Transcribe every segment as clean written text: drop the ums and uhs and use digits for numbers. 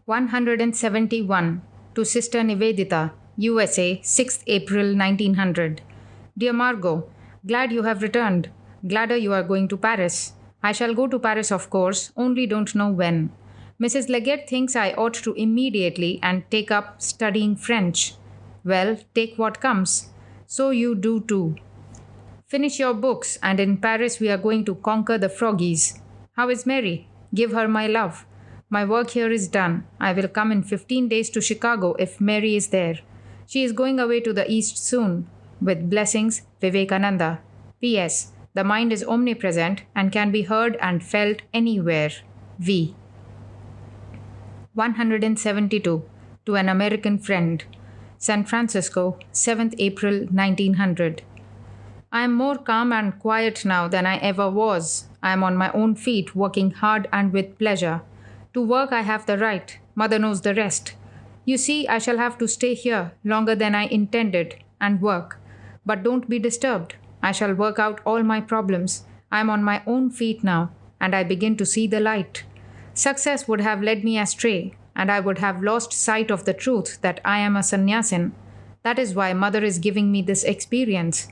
171 to Sister Nivedita, USA, 6th April 1900. Dear Margot, glad you have returned. Gladder you are going to Paris. I shall go to Paris, of course, only don't know when. Mrs. Leggett thinks I ought to immediately and take up studying French. Well, take what comes. So you do too. Finish your books, and in Paris we are going to conquer the froggies. How is Mary? Give her my love. My work here is done. I will come in 15 days to Chicago if Mary is there. She is going away to the East soon. With blessings, Vivekananda. P.S. The mind is omnipresent and can be heard and felt anywhere. V. 172. To an American friend. San Francisco, 7th April 1900. I am more calm and quiet now than I ever was. I am on my own feet, working hard and with pleasure. To work I have the right. Mother knows the rest. You see, I shall have to stay here longer than I intended and work. But don't be disturbed. I shall work out all my problems. I am on my own feet now, and I begin to see the light. Success would have led me astray, and I would have lost sight of the truth that I am a sannyasin. That is why Mother is giving me this experience.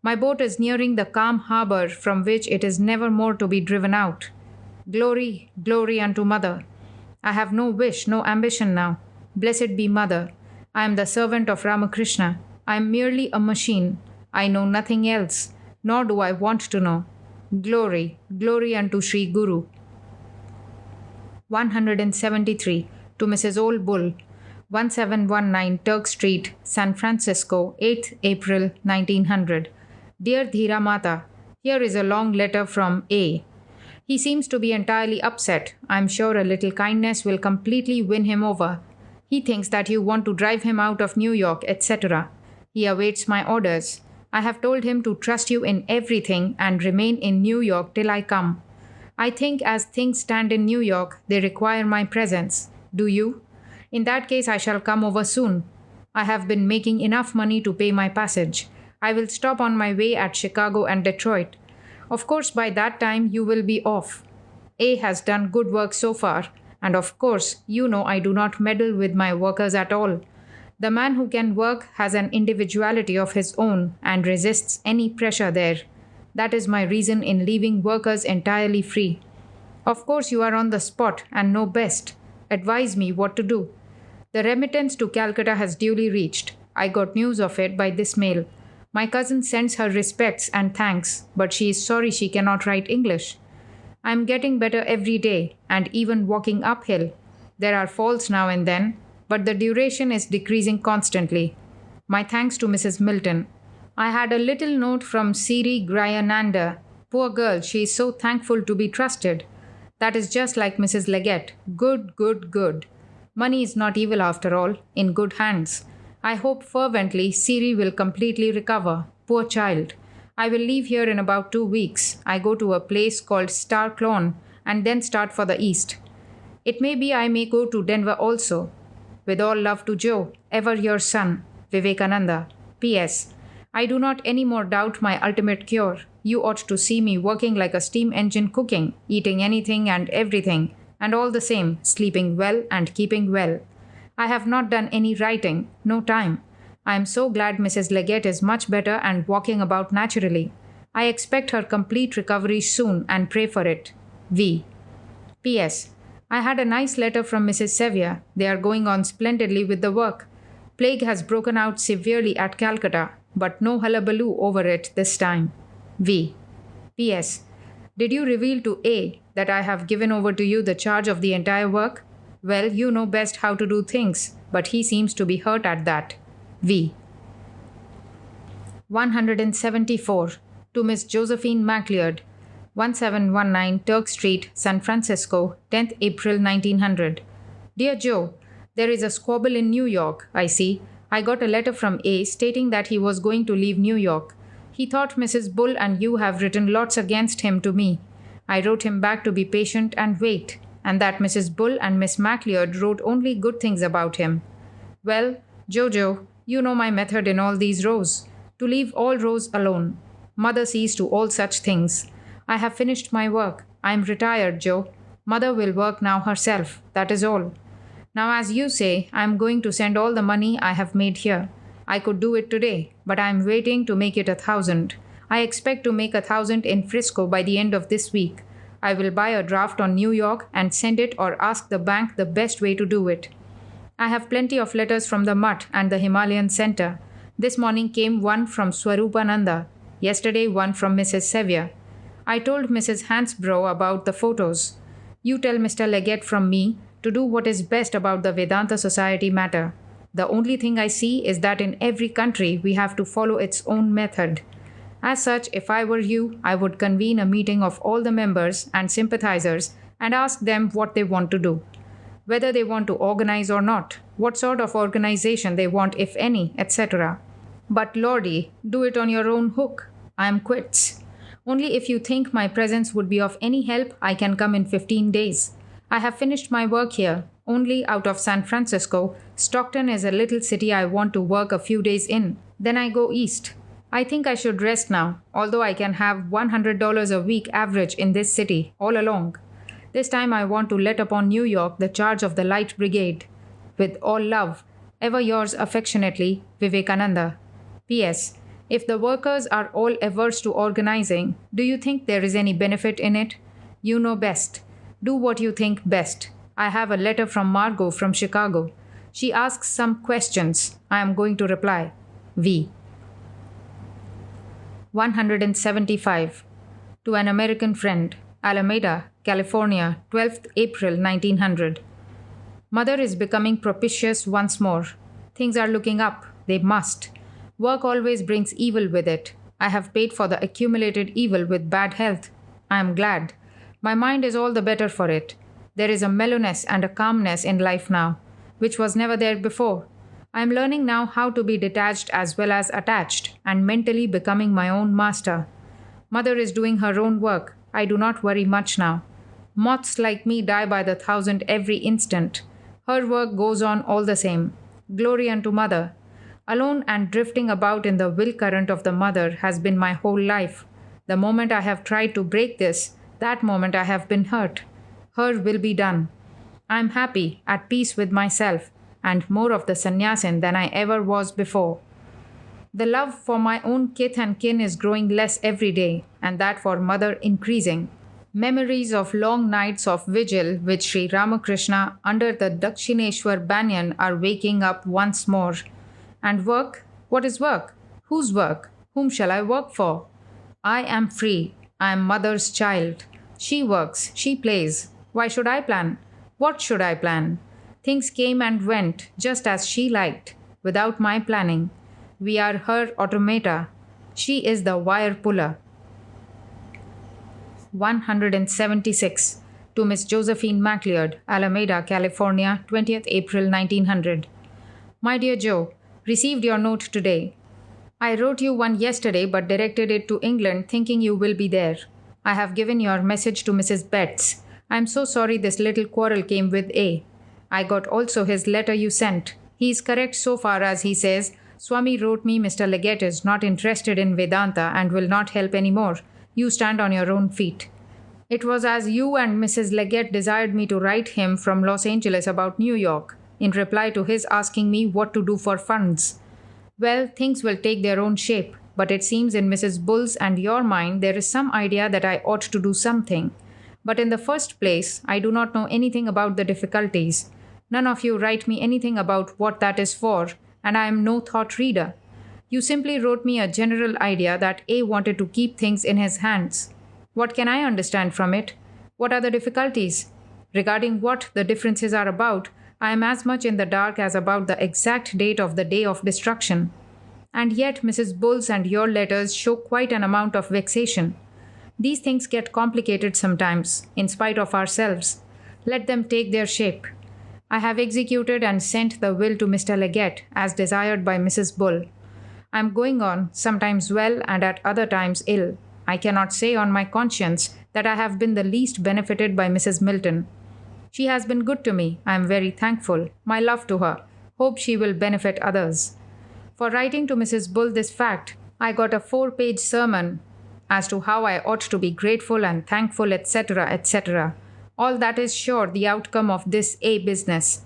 My boat is nearing the calm harbor from which it is never more to be driven out. Glory, glory unto Mother. I have no wish, no ambition now. Blessed be Mother. I am the servant of Ramakrishna. I am merely a machine. I know nothing else, nor do I want to know. Glory, glory unto Sri Guru. 173. To Mrs. Old Bull, 1719 Turk Street, San Francisco, 8th April 1900. Dear Dhira Mata, here is a long letter from A. He seems to be entirely upset. I am sure a little kindness will completely win him over. He thinks that you want to drive him out of New York, etc. He awaits my orders. I have told him to trust you in everything and remain in New York till I come. I think as things stand in New York, they require my presence. Do you? In that case, I shall come over soon. I have been making enough money to pay my passage. I will stop on my way at Chicago and Detroit. Of course, by that time, you will be off. A has done good work so far, and of course, you know I do not meddle with my workers at all. The man who can work has an individuality of his own and resists any pressure there. That is my reason in leaving workers entirely free. Of course, you are on the spot and know best. Advise me what to do. The remittance to Calcutta has duly reached. I got news of it by this mail. My cousin sends her respects and thanks, but she is sorry she cannot write English. I am getting better every day, and even walking uphill. There are falls now and then, but the duration is decreasing constantly. My thanks to Mrs. Milton. I had a little note from Siri Griananda. Poor girl, she is so thankful to be trusted. That is just like Mrs. Leggett. Good, good, good. Money is not evil after all, in good hands. I hope fervently Siri will completely recover. Poor child. I will leave here in about 2 weeks. I go to a place called Stark Lawn and then start for the east. It may be I may go to Denver also. With all love to Joe, ever your son, Vivekananda. P.S. I do not any more doubt my ultimate cure. You ought to see me working like a steam engine cooking, eating anything and everything, and all the same, sleeping well and keeping well. I have not done any writing, no time. I am so glad Mrs. Leggett is much better and walking about naturally. I expect her complete recovery soon and pray for it. V. P.S. I had a nice letter from Mrs. Sevier. They are going on splendidly with the work. Plague has broken out severely at Calcutta, but no hullabaloo over it this time. V. P.S. Did you reveal to A that I have given over to you the charge of the entire work? Well, you know best how to do things, but he seems to be hurt at that. V. 174. To Miss Josephine MacLeod, 1719 Turk Street, San Francisco, 10th April 1900. Dear Joe, there is a squabble in New York, I see. I got a letter from A stating that he was going to leave New York. He thought Mrs. Bull and you have written lots against him to me. I wrote him back to be patient and wait, and that Mrs. Bull and Miss MacLeod wrote only good things about him. Well, Jojo, you know my method in all these rows. To leave all rows alone. Mother sees to all such things. I have finished my work. I am retired, Joe. Mother will work now herself. That is all. Now, as you say, I am going to send all the money I have made here. I could do it today, but I am waiting to make it 1,000. I expect to make 1,000 in Frisco by the end of this week. I will buy a draft on New York and send it or ask the bank the best way to do it. I have plenty of letters from the Mutt and the Himalayan Center. This morning came one from Swarupananda. Yesterday, one from Mrs. Sevier. I told Mrs. Hansbrough about the photos. You tell Mr. Leggett from me to do what is best about the Vedanta Society matter. The only thing I see is that in every country we have to follow its own method. As such, if I were you, I would convene a meeting of all the members and sympathizers and ask them what they want to do. Whether they want to organize or not, what sort of organization they want, if any, etc. But Lordy, do it on your own hook. I am quits. Only if you think my presence would be of any help, I can come in 15 days. I have finished my work here. Only out of San Francisco, Stockton is a little city I want to work a few days in. Then I go east. I think I should rest now, although I can have $100 a week average in this city all along. This time I want to let upon New York the charge of the Light Brigade. With all love, ever yours affectionately, Vivekananda. P.S. If the workers are all averse to organizing, do you think there is any benefit in it? You know best. Do what you think best. I have a letter from Margot from Chicago. She asks some questions. I am going to reply. V. 175. To an American friend. Alameda, California, 12th April 1900. Mother is becoming propitious once more. Things are looking up. They must. Work always brings evil with it. I have paid for the accumulated evil with bad health. I am glad. My mind is all the better for it. There is a mellowness and a calmness in life now, which was never there before. I am learning now how to be detached as well as attached, and mentally becoming my own master. Mother is doing her own work. I do not worry much now. Moths like me die by the 1,000 every instant. Her work goes on all the same. Glory unto Mother. Alone and drifting about in the will current of the Mother has been my whole life. The moment I have tried to break this, that moment I have been hurt. Her will be done. I am happy, at peace with myself, and more of the sannyasin than I ever was before. The love for my own kith and kin is growing less every day, and that for Mother increasing. Memories of long nights of vigil with Sri Ramakrishna under the Dakshineshwar banyan are waking up once more. And work? What is work? Whose work? Whom shall I work for? I am free. I am Mother's child. She works. She plays. Why should I plan? What should I plan? Things came and went just as she liked, without my planning. We are her automata. She is the wire puller. 176. To Miss Josephine MacLeod, Alameda, California, 20th April 1900. My dear Joe, received your note today. I wrote you one yesterday but directed it to England thinking you will be there. I have given your message to Mrs. Betts. I am so sorry this little quarrel came with A. I got also his letter you sent. He is correct so far as he says, Swami wrote me Mr. Leggett is not interested in Vedanta and will not help any more. You stand on your own feet. It was as you and Mrs. Leggett desired me to write him from Los Angeles about New York, in reply to his asking me what to do for funds. Well, things will take their own shape, but it seems in Mrs. Bull's and your mind there is some idea that I ought to do something. But in the first place, I do not know anything about the difficulties. None of you write me anything about what that is for, and I am no thought reader. You simply wrote me a general idea that A wanted to keep things in his hands. What can I understand from it? What are the difficulties? Regarding what the differences are about, I am as much in the dark as about the exact date of the day of destruction. And yet Mrs. Bull's and your letters show quite an amount of vexation. These things get complicated sometimes, in spite of ourselves. Let them take their shape. I have executed and sent the will to Mr. Leggett, as desired by Mrs. Bull. I am going on, sometimes well and at other times ill. I cannot say on my conscience that I have been the least benefited by Mrs. Milton. She has been good to me. I am very thankful. My love to her. Hope she will benefit others. For writing to Mrs. Bull this fact, I got a 4-page sermon as to how I ought to be grateful and thankful, etc., etc. All that is sure the outcome of this A business.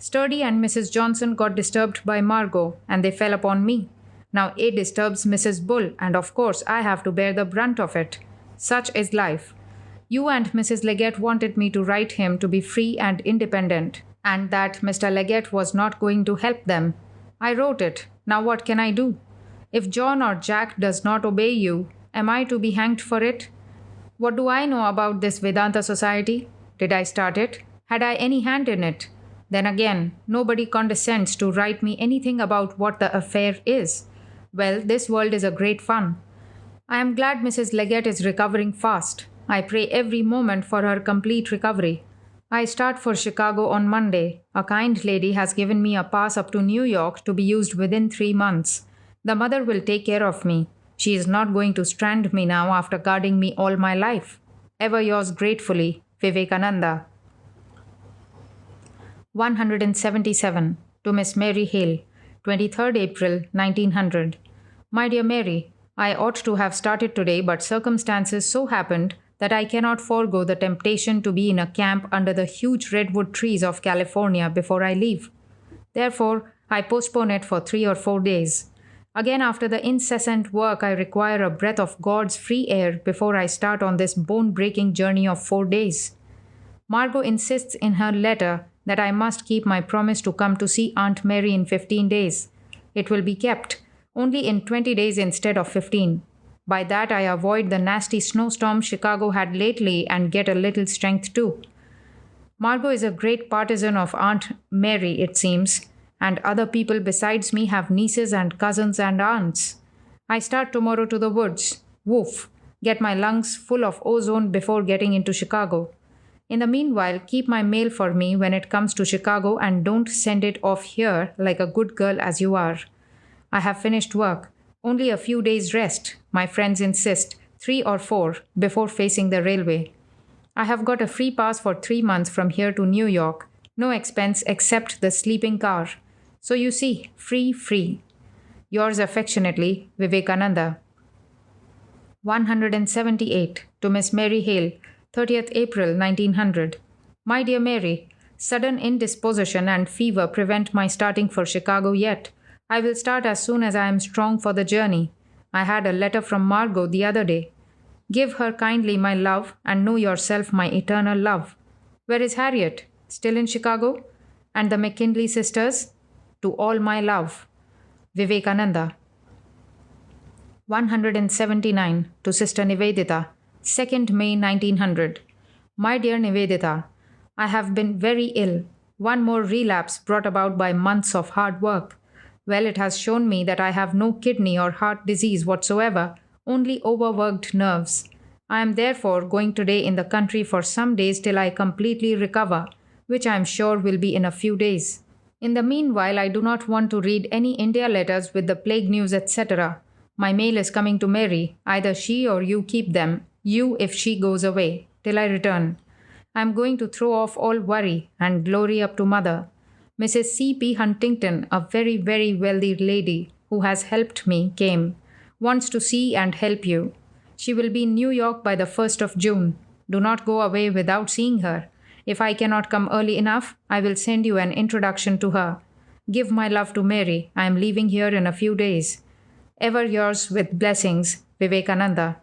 Sturdy and Mrs. Johnson got disturbed by Margot, and they fell upon me. Now A disturbs Mrs. Bull, and of course I have to bear the brunt of it. Such is life. You and Mrs. Leggett wanted me to write him to be free and independent, and that Mr. Leggett was not going to help them. I wrote it. Now what can I do? If John or Jack does not obey you, am I to be hanged for it? What do I know about this Vedanta Society? Did I start it? Had I any hand in it? Then again, nobody condescends to write me anything about what the affair is. Well, this world is a great fun. I am glad Mrs. Leggett is recovering fast. I pray every moment for her complete recovery. I start for Chicago on Monday. A kind lady has given me a pass up to New York to be used within 3 months. The mother will take care of me. She is not going to strand me now after guarding me all my life. Ever yours gratefully, Vivekananda. 177. To Miss Mary Hale, 23rd April 1900. My dear Mary, I ought to have started today, but circumstances so happened that I cannot forego the temptation to be in a camp under the huge redwood trees of California before I leave. Therefore, I postpone it for 3 or 4 days. Again, after the incessant work, I require a breath of God's free air before I start on this bone-breaking journey of 4 days. Margot insists in her letter that I must keep my promise to come to see Aunt Mary in 15 days. It will be kept, only in 20 days instead of 15. By that I avoid the nasty snowstorm Chicago had lately and get a little strength too. Margot is a great partisan of Aunt Mary, it seems, and other people besides me have nieces and cousins and aunts. I start tomorrow to the woods. Woof! Get my lungs full of ozone before getting into Chicago. In the meanwhile, keep my mail for me when it comes to Chicago and don't send it off here like a good girl as you are. I have finished work. Only a few days' rest, my friends insist, 3 or 4, before facing the railway. I have got a free pass for 3 months from here to New York, no expense except the sleeping car. So you see, free. Yours affectionately, Vivekananda. 178. To Miss Mary Hale, 30th April 1900. My dear Mary, sudden indisposition and fever prevent my starting for Chicago yet. I will start as soon as I am strong for the journey. I had a letter from Margot the other day. Give her kindly my love and know yourself my eternal love. Where is Harriet? Still in Chicago? And the McKinley sisters? To all my love. Vivekananda. 179. To Sister Nivedita, 2nd May 1900. My dear Nivedita, I have been very ill. One more relapse brought about by months of hard work. Well, it has shown me that I have no kidney or heart disease whatsoever, only overworked nerves. I am therefore going today in the country for some days till I completely recover, which I am sure will be in a few days. In the meanwhile, I do not want to read any India letters with the plague news, etc. My mail is coming to Mary. Either she or you keep them, you if she goes away, till I return. I am going to throw off all worry and glory up to Mother. Mrs. C.P. Huntington, a very, very wealthy lady who has helped me, came. Wants to see and help you. She will be in New York by the 1st of June. Do not go away without seeing her. If I cannot come early enough, I will send you an introduction to her. Give my love to Mary. I am leaving here in a few days. Ever yours with blessings, Vivekananda.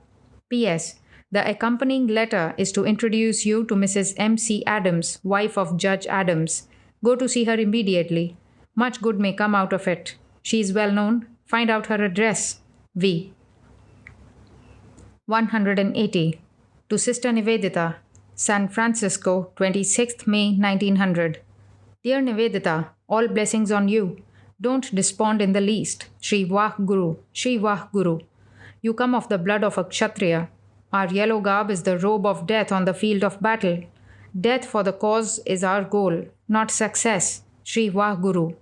P.S. The accompanying letter is to introduce you to Mrs. M.C. Adams, wife of Judge Adams. Go to see her immediately. Much good may come out of it. She is well known. Find out her address. V. 180. To Sister Nivedita, San Francisco, 26th May 1900. Dear Nivedita, all blessings on you. Don't despond in the least. Shri Vah Guru, Shri Vah Guru. You come of the blood of a Kshatriya. Our yellow garb is the robe of death on the field of battle. Death for the cause is our goal, not success. Shri Vah Guru.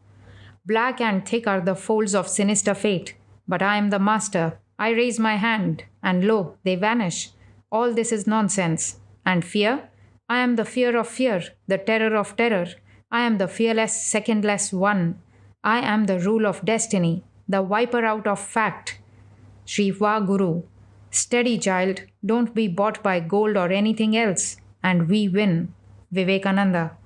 Black and thick are the folds of sinister fate, but I am the master. I raise my hand, and lo, they vanish. All this is nonsense. And fear? I am the fear of fear, the terror of terror. I am the fearless, secondless one. I am the rule of destiny, the wiper out of fact. Shri Vah Guru. Steady, child. Don't be bought by gold or anything else. And we win. Vivekananda.